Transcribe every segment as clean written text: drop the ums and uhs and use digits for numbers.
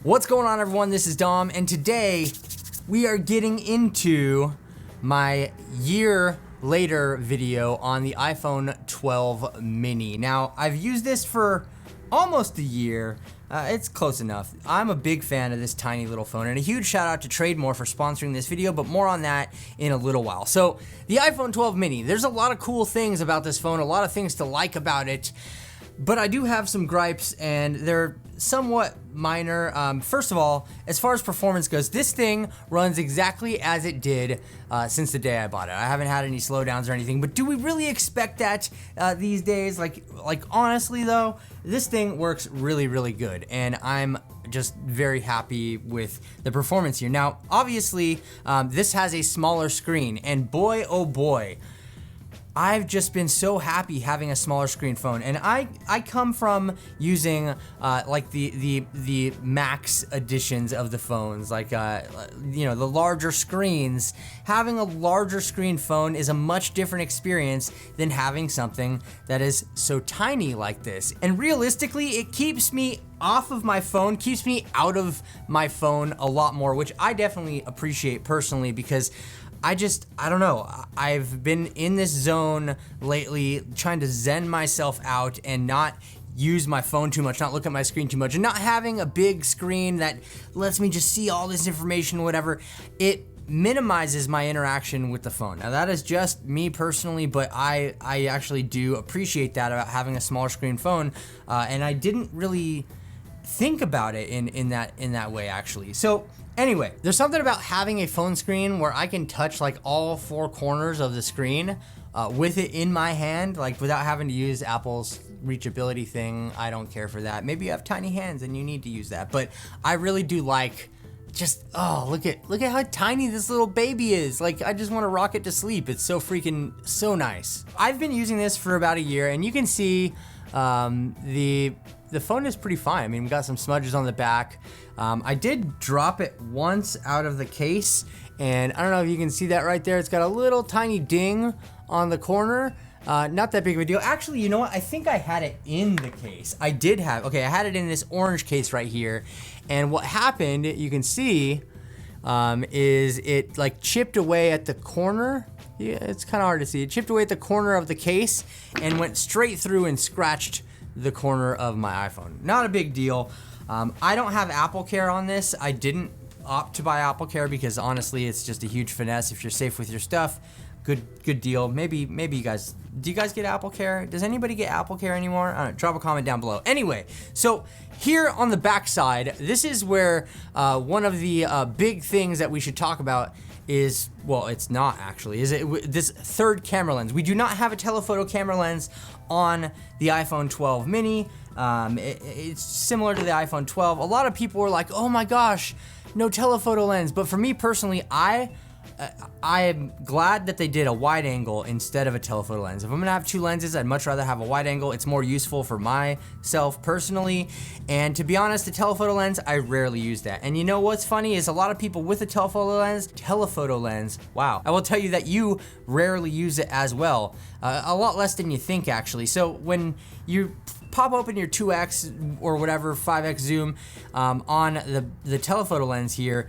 What's going on, everyone? This is Dom, and today we are getting into my year later video on the iPhone 12 mini. Now, I've used this for almost a year. It's close enough. I'm a big fan of this tiny little phone, and a huge shout out to Trademore for sponsoring this video, but more on that in a little while. So, the iPhone 12 mini, there's a lot of cool things about this phone, a lot of things to like about it. But I do have some gripes, and they're somewhat minor. First of all, as far as performance goes, this thing runs exactly as it did since the day I bought it. I haven't had any slowdowns or anything, but do we really expect that these days? Like honestly though, this thing works really, really good, and I'm just very happy with the performance here. Now, obviously, this has a smaller screen, and boy, oh boy, I've just been so happy having a smaller screen phone, and I come from using like the max editions of the phones, like you know, the larger screens. Having a larger screen phone is a much different experience than having something that is so tiny like this. And realistically, it keeps me off of my phone, keeps me out of my phone a lot more, which I definitely appreciate personally, because I don't know, I've been in this zone lately trying to zen myself out and not use my phone too much, not look at my screen too much, and not having a big screen that lets me just see all this information, whatever. It minimizes my interaction with the phone. Now, that is just me personally, but I actually do appreciate that about having a smaller screen phone, and I didn't really think about it in that way, actually. So anyway, there's something about having a phone screen where I can touch like all four corners of the screen with it in my hand, like without having to use Apple's reachability thing. I don't care for that. Maybe you have tiny hands and you need to use that, but I really do like just, oh, look at how tiny this little baby is. Like, I just want to rock it to sleep. It's so freaking so nice. I've been using this for about a year, and you can see the phone is pretty fine. I mean, we got some smudges on the back. I did drop it once out of the case, and I don't know if you can see that right there. It's got a little tiny ding on the corner. Not that big of a deal. Actually, you know what? I think I had it in the case. I had it in this orange case right here. And what happened, you can see, is it like chipped away at the corner. Yeah, it's kind of hard to see. It chipped away at the corner of the case and went straight through and scratched the corner of my iPhone. Not a big deal. I don't have Apple Care on this. I didn't opt to buy Apple Care because honestly, it's just a huge finesse. If you're safe with your stuff, good deal. Maybe you guys, do you guys get Apple Care? Does anybody get Apple Care anymore? Drop a comment down below. Anyway, so here on the back side, this is where one of the big things that we should talk about is, well, it's not actually, is it this third camera lens. We do not have a telephoto camera lens on the iPhone 12 mini. It's similar to the iPhone 12. A lot of people were like, oh my gosh, no telephoto lens. But for me personally, I am glad that they did a wide angle instead of a telephoto lens. If I'm gonna have two lenses, I'd much rather have a wide angle. It's more useful for myself personally. And to be honest, the telephoto lens, I rarely use that. And you know what's funny is a lot of people with a telephoto lens, wow, I will tell you that you rarely use it as well. A lot less than you think, actually. So when you pop open your 2x or whatever 5x zoom on the telephoto lens here,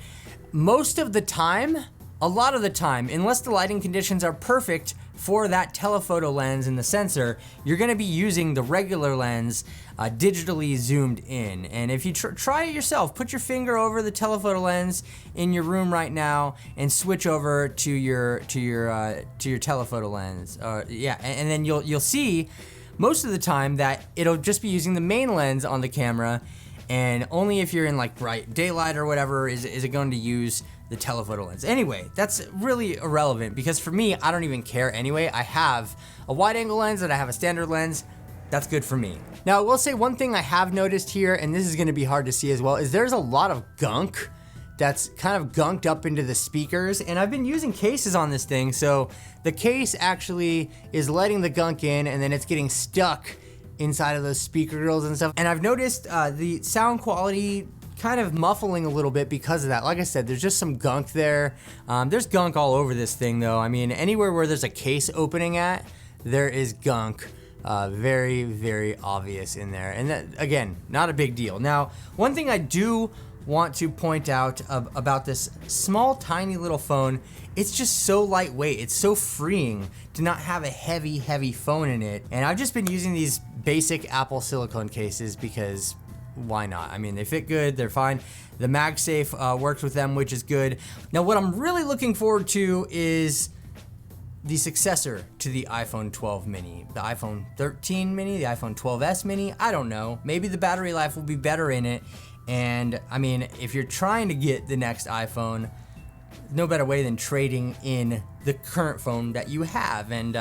most of the time, a lot of the time, unless the lighting conditions are perfect for that telephoto lens and the sensor, you're gonna be using the regular lens digitally zoomed in. And if you try it yourself, put your finger over the telephoto lens in your room right now and switch over to your telephoto lens. Yeah, and then you'll see most of the time that it'll just be using the main lens on the camera, and only if you're in like bright daylight or whatever is it going to use the telephoto lens. Anyway, that's really irrelevant because for me, I don't even care anyway. I have a wide angle lens and I have a standard lens. That's good for me. Now, I will say one thing I have noticed here, and this is gonna be hard to see as well, is there's a lot of gunk that's kind of gunked up into the speakers, and I've been using cases on this thing, so the case actually is letting the gunk in and then it's getting stuck inside of those speaker grills and stuff. And I've noticed the sound quality kind of muffling a little bit because of that. Like I said, there's just some gunk there. There's gunk all over this thing though. I mean, anywhere where there's a case opening at, there is gunk. Very, very obvious in there. And that, again, not a big deal. Now, one thing I do want to point out about this small, tiny little phone. It's just so lightweight. It's so freeing to not have a heavy, heavy phone in it. And I've just been using these basic Apple silicone cases because why not? I mean, they fit good, they're fine. The MagSafe works with them, which is good. Now, what I'm really looking forward to is the successor to the iPhone 12 mini, the iPhone 13 mini, the iPhone 12s mini. I don't know. Maybe the battery life will be better in it. And I mean, if you're trying to get the next iPhone, no better way than trading in the current phone that you have. And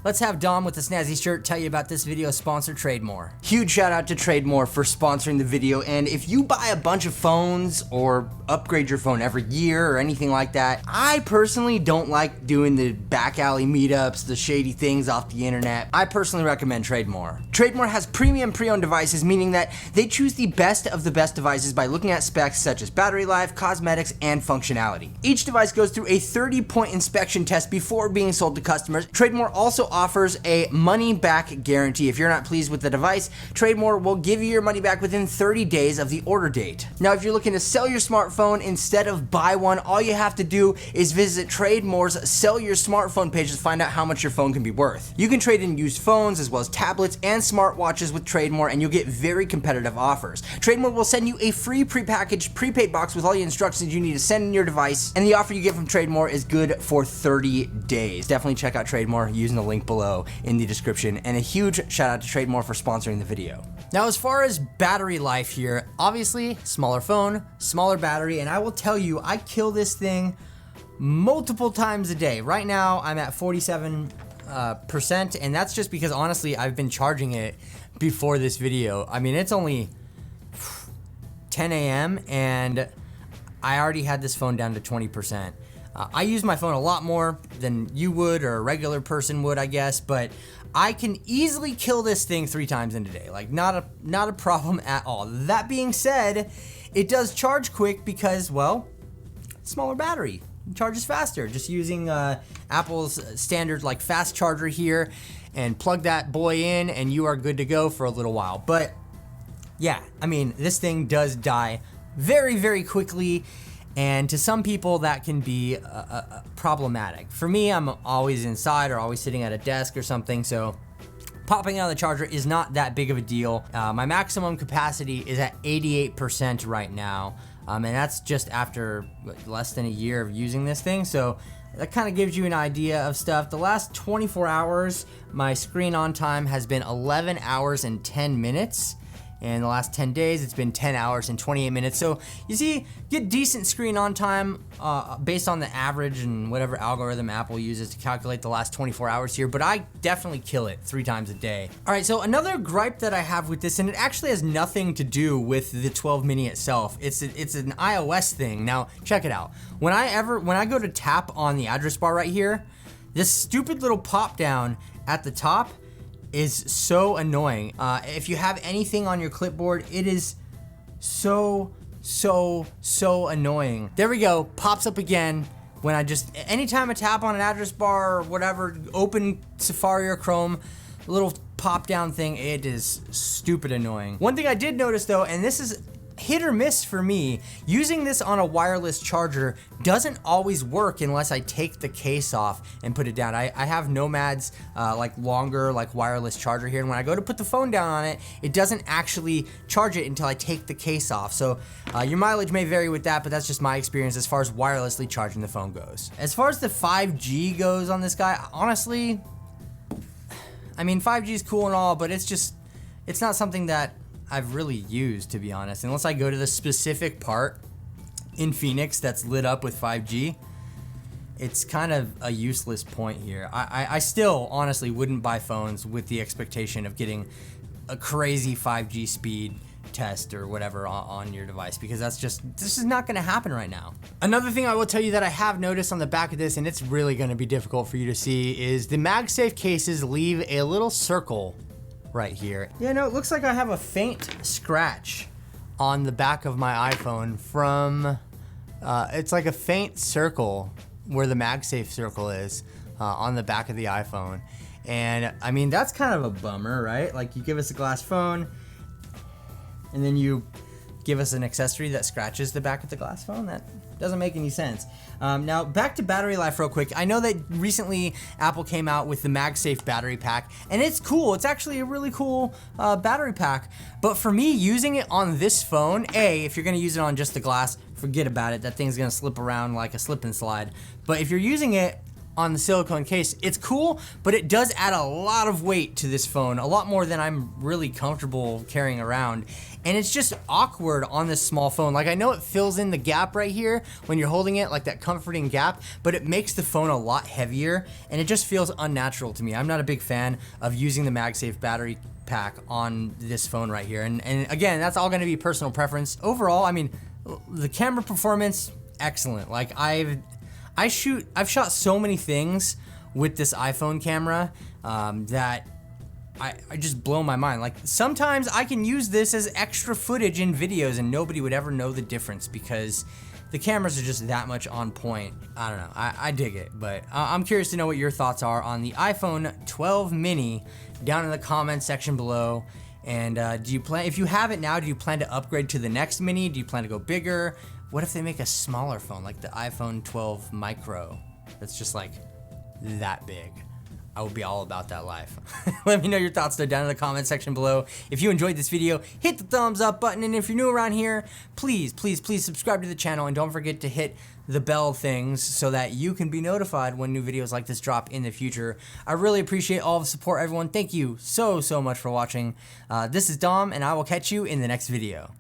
let's have Dom with the snazzy shirt tell you about this video sponsor, Trademore. Huge shout out to Trademore for sponsoring the video. And if you buy a bunch of phones or upgrade your phone every year or anything like that, I personally don't like doing the back alley meetups, the shady things off the internet. I personally recommend Trademore. Trademore has premium pre-owned devices, meaning that they choose the best of the best devices by looking at specs such as battery life, cosmetics, and functionality. Each device goes through a 30-point inspection test before being sold to customers. Trademore also offers a money-back guarantee. If you're not pleased with the device, Trademore will give you your money back within 30 days of the order date. Now, if you're looking to sell your smartphone instead of buy one, all you have to do is visit Trademore's Sell Your Smartphone page to find out how much your phone can be worth. You can trade in used phones as well as tablets and smartwatches with Trademore, and you'll get very competitive offers. Trademore will send you a free prepackaged prepaid box with all the instructions you need to send in your device, and the offer you get from Trademore is good for 30 days. Definitely check out Trademore using the link below in the description, and a huge shout out to Trademore for sponsoring the video. Now, as far as battery life here, obviously smaller phone, smaller battery, and I will tell you, I kill this thing multiple times a day. Right now I'm at 47%, and that's just because honestly I've been charging it before this video. I mean, it's only 10 a.m. and I already had this phone down to 20%. I use my phone a lot more than you would or a regular person would, I guess, but I can easily kill this thing 3 times in a day. Like, not a problem at all. That being said, it does charge quick because, well, smaller battery. It charges faster. Just using Apple's standard like fast charger here and plug that boy in and you are good to go for a little while. But yeah, I mean, this thing does die very, very quickly. And to some people that can be problematic. For me, I'm always inside or always sitting at a desk or something, so popping out the charger is not that big of a deal. My maximum capacity is at 88% right now, and that's just after less than a year of using this thing, so that kind of gives you an idea of stuff. The last 24 hours, my screen on time has been 11 hours and 10 minutes. And the last 10 days, it's been 10 hours and 28 minutes. So you see, get decent screen on time based on the average and whatever algorithm Apple uses to calculate the last 24 hours here, but I definitely kill it 3 times a day. All right, so another gripe that I have with this, and it actually has nothing to do with the 12 mini itself. It's an iOS thing. Now, check it out. When I go to tap on the address bar right here, this stupid little pop down at the top is so annoying. If you have anything on your clipboard, it is so annoying. There we go, pops up again when anytime I tap on an address bar or whatever, open Safari or Chrome, little pop down thing, it is stupid annoying. One thing I did notice though, and this is hit or miss for me, using this on a wireless charger doesn't always work unless I take the case off and put it down. I have Nomad's like longer like wireless charger here, and when I go to put the phone down on it, it doesn't actually charge it until I take the case off. So your mileage may vary with that, but that's just my experience as far as wirelessly charging the phone goes. As far as the 5G goes on this guy, honestly, I mean, 5G is cool and all, but it's not something that I've really used, to be honest, unless I go to the specific part in Phoenix that's lit up with 5G. It's kind of a useless point here. I still honestly wouldn't buy phones with the expectation of getting a crazy 5G speed test or whatever on your device, because this is not going to happen right now. Another thing I will tell you that I have noticed on the back of this, and it's really going to be difficult for you to see, is the MagSafe cases leave a little circle right here. Yeah, no, it looks like I have a faint scratch on the back of my iPhone from, it's like a faint circle where the MagSafe circle is on the back of the iPhone. And I mean, that's kind of a bummer, right? Like, you give us a glass phone and then you give us an accessory that scratches the back of the glass phone? That doesn't make any sense. Now back to battery life real quick. I know that recently Apple came out with the MagSafe battery pack, and it's cool. It's actually a really cool battery pack. But for me, using it on this phone, if you're gonna use it on just the glass, forget about it. That thing's gonna slip around like a slip and slide. But if you're using it on the silicone case, it's cool, but it does add a lot of weight to this phone, a lot more than I'm really comfortable carrying around. And it's just awkward on this small phone. Like, I know it fills in the gap right here when you're holding it, like that comforting gap, but it makes the phone a lot heavier, and it just feels unnatural to me. I'm not a big fan of using the MagSafe battery pack on this phone right here. And again, that's all gonna be personal preference. Overall, I mean, the camera performance, excellent. Like, I've shot so many things with this iPhone camera that I just blow my mind. Like, sometimes I can use this as extra footage in videos and nobody would ever know the difference because the cameras are just that much on point. I don't know, I dig it, but I'm curious to know what your thoughts are on the iPhone 12 mini down in the comments section below. And do you plan, if you have it now, do you plan to upgrade to the next mini? Do you plan to go bigger? What if they make a smaller phone like the iPhone 12 Micro that's just like that big? I would be all about that life. Let me know your thoughts though down in the comment section below. If you enjoyed this video, hit the thumbs up button, and if you're new around here, please subscribe to the channel, and don't forget to hit the bell things so that you can be notified when new videos like this drop in the future. I really appreciate all the support, everyone. Thank you so much for watching. This is Dom, and I will catch you in the next video.